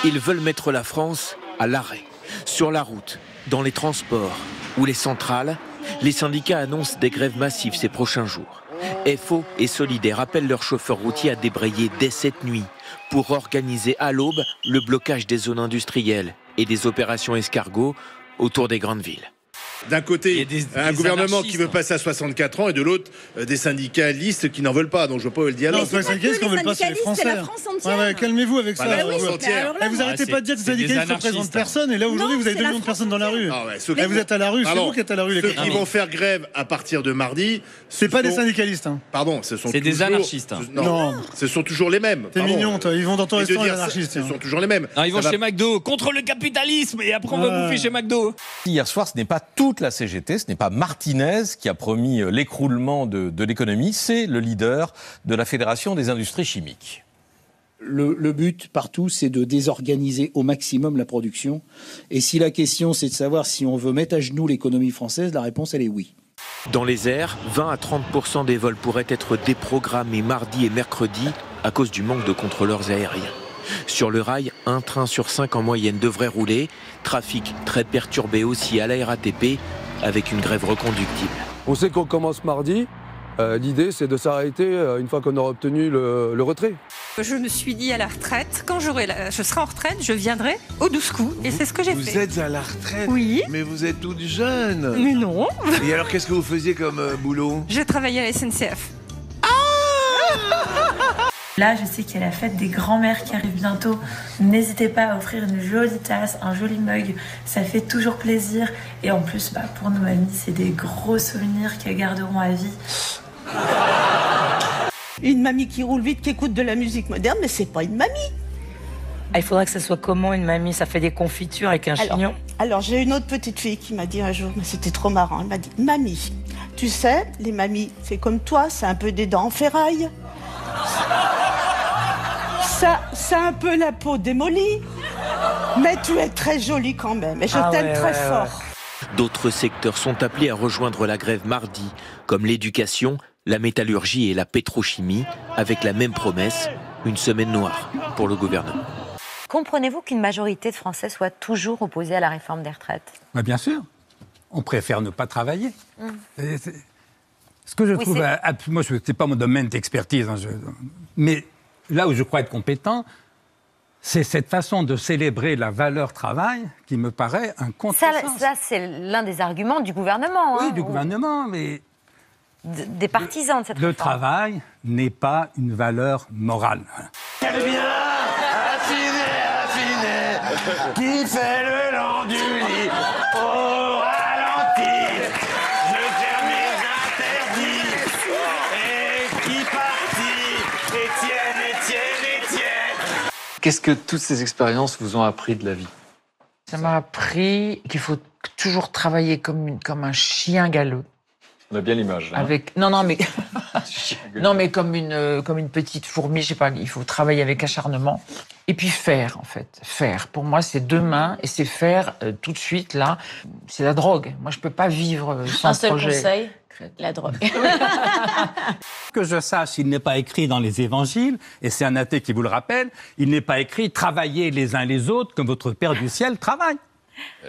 Ils veulent mettre la France à l'arrêt. Sur la route, dans les transports ou les centrales, les syndicats annoncent des grèves massives ces prochains jours. FO et Solidaires appellent leurs chauffeurs routiers à débrayer dès cette nuit pour organiser à l'aube le blocage des zones industrielles et des opérations escargots autour des grandes villes. D'un côté, un gouvernement qui veut passer à 64 ans et de l'autre, des syndicalistes qui n'en veulent pas. Donc je vois pas où est le dialogue. Non, c'est les syndicalistes qui n'en veulent pas, c'est les Français. Calmez-vous avec ça. Vous arrêtez pas de dire que les syndicalistes ne représentent personne. Et là, aujourd'hui, vous avez 2 millions de personnes dans la rue. Vous êtes à la rue, c'est vous qui êtes à la rue. Ceux qui vont faire grève à partir de mardi... C'est pas des syndicalistes. Pardon, ce sont des anarchistes. Non, ce sont toujours les mêmes. T'es mignon, toi. Ils vont dans ton restaurant, les anarchistes. Ce sont toujours les mêmes. Ils vont chez McDo. Contre le capitalisme. Et après, on va bouffer chez McDo. Hier soir, ce n'est pas toute la CGT, ce n'est pas Martinez qui a promis l'écroulement de l'économie, c'est le leader de la Fédération des industries chimiques. Le but partout, c'est de désorganiser au maximum la production. Et si la question, c'est de savoir si on veut mettre à genoux l'économie française, la réponse, elle est oui. Dans les airs, 20 à 30% des vols pourraient être déprogrammés mardi et mercredi à cause du manque de contrôleurs aériens. Sur le rail, 1 train sur 5 en moyenne devrait rouler. Trafic très perturbé aussi à la RATP, avec une grève reconductible. On sait qu'on commence mardi. L'idée, c'est de s'arrêter une fois qu'on aura obtenu le retrait. Je me suis dit à la retraite, quand je serai en retraite, je viendrai au 12 coups. Et c'est ce que j'ai fait. Vous êtes à la retraite? Oui. Mais vous êtes toute jeune. Mais non. Et alors, qu'est-ce que vous faisiez comme boulot? J'ai travaillé à la SNCF. Là, je sais qu'il y a la fête des grands-mères qui arrive bientôt. N'hésitez pas à offrir une jolie tasse, un joli mug. Ça fait toujours plaisir. Et en plus, pour nos mamies, c'est des gros souvenirs qu'elles garderont à vie. Une mamie qui roule vite, qui écoute de la musique moderne, mais c'est pas une mamie. Il faudra que ça soit comment une mamie? Ça fait des confitures avec un chignon. Alors j'ai une autre petite fille qui m'a dit un jour, mais c'était trop marrant, elle m'a dit, mamie, tu sais, les mamies, c'est comme toi, c'est un peu des dents en ferraille. Ça a un peu la peau démolie, mais tu es très jolie quand même, et je t'aime très fort. D'autres secteurs sont appelés à rejoindre la grève mardi, comme l'éducation, la métallurgie et la pétrochimie, avec la même promesse, une semaine noire pour le gouvernement. Comprenez-vous qu'une majorité de Français soit toujours opposée à la réforme des retraites? Bien sûr. On préfère ne pas travailler. Ce que je trouve... Moi, ce n'est pas mon domaine d'expertise, mais là où je crois être compétent, c'est cette façon de célébrer la valeur travail qui me paraît un contresens. Ça c'est l'un des arguments du gouvernement. Oui, du gouvernement, mais... Des partisans de cette réforme. Le travail n'est pas une valeur morale. Quel bien affiné, qui fait le long du lit, au ralenti, je ferme mes interdits, et qui partit, Étienne. Qu'est-ce que toutes ces expériences vous ont appris de la vie? Ça m'a appris qu'il faut toujours travailler comme un chien galeux. On a bien l'image. Hein. Non, mais comme une petite fourmi, je sais pas. Il faut travailler avec acharnement et puis faire en fait. Faire. Pour moi, c'est 2 mains et c'est faire tout de suite là. C'est la drogue. Moi, je peux pas vivre sans projet. Un seul conseil, la drogue. Que je sache, il n'est pas écrit dans les évangiles, et c'est un athée qui vous le rappelle, il n'est pas écrit « travaillez les uns les autres comme votre Père du ciel travaille ».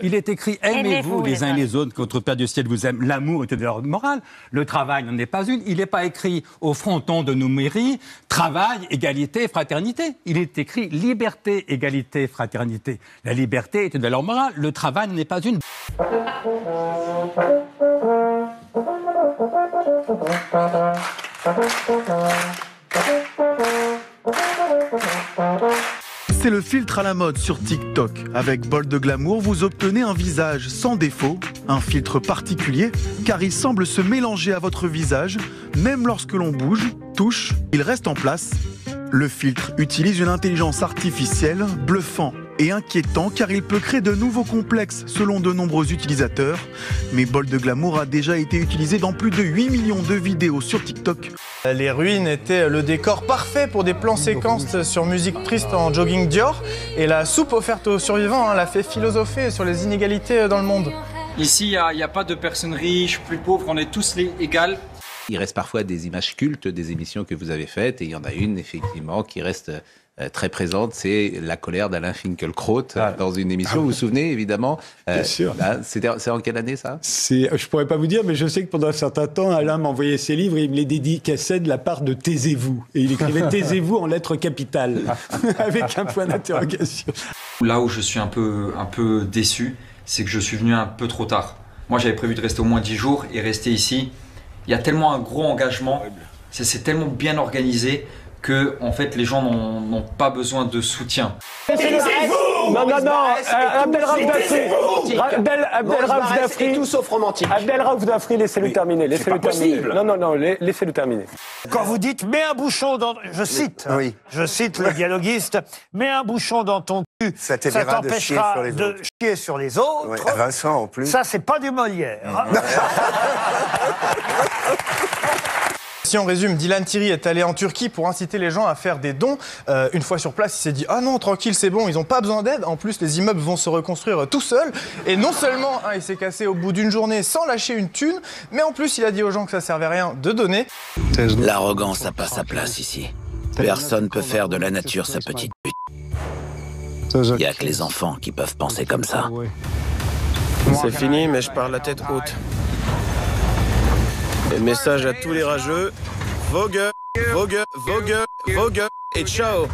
Il est écrit « aimez-vous les uns les autres, que votre Père du ciel vous aime ». L'amour est de l'ordre moral. Le travail n'en est pas une. Il n'est pas écrit au fronton de nos mairies « travail, égalité, fraternité ». Il est écrit « liberté, égalité, fraternité ». La liberté est de l'ordre moral. Le travail n'en est pas une. C'est le filtre à la mode sur TikTok. Avec Bol de Glamour, vous obtenez un visage sans défaut, un filtre particulier, car il semble se mélanger à votre visage, même lorsque l'on bouge, touche, il reste en place. Le filtre utilise une intelligence artificielle, bluffant et inquiétant, car il peut créer de nouveaux complexes selon de nombreux utilisateurs. Mais Bol de Glamour a déjà été utilisé dans plus de 8 millions de vidéos sur TikTok. Les ruines étaient le décor parfait pour des plans séquences sur musique triste en jogging Dior. Et la soupe offerte aux survivants l'a fait philosopher sur les inégalités dans le monde. Ici, il n'y a pas de personnes riches, plus pauvres, on est tous égales. Il reste parfois des images cultes des émissions que vous avez faites, et il y en a une, effectivement, qui reste très présente, c'est la colère d'Alain Finkielkraut dans une émission. Vous vous souvenez, évidemment. Bien sûr. C'est en quelle année, ça? Je pourrais pas vous dire, mais je sais que pendant un certain temps, Alain m'envoyait ses livres et il me les dédicaçait de la part de Taisez-vous. Et il écrivait Taisez-vous en lettres capitales, avec un point d'interrogation. Là où je suis un peu déçu, c'est que je suis venu un peu trop tard. Moi, j'avais prévu de rester au moins 10 jours et rester ici. Il y a tellement un gros engagement, c'est tellement bien organisé que en fait, les gens n'ont pas besoin de soutien. Taisez-vous! Non, Abdelraouf Dafri, tout sauf romantique. Abdelraouf Dafri, laissez-le terminer. Laissez-le terminer. Non, laissez-le terminer. Quand vous dites mets un bouchon dans, je cite le dialoguiste, mets un bouchon dans ton cul, ça t'empêchera de chier sur les autres. Oui, Vincent en plus. Ça, c'est pas du Molière. Si on résume, Dylan Thierry est allé en Turquie pour inciter les gens à faire des dons. Une fois sur place, il s'est dit « Ah non, tranquille, c'est bon, ils n'ont pas besoin d'aide. En plus, les immeubles vont se reconstruire tout seuls. » Et non seulement il s'est cassé au bout d'une journée sans lâcher une thune, mais en plus, il a dit aux gens que ça servait à rien de donner. L'arrogance n'a pas sa place ici. Personne peut faire de la nature sa petite pute. Il n'y a que les enfants qui peuvent penser comme ça. C'est fini, mais je pars la tête haute. Et message à tous les rageux, vogue, vogue, vogue, vogue, et ciao.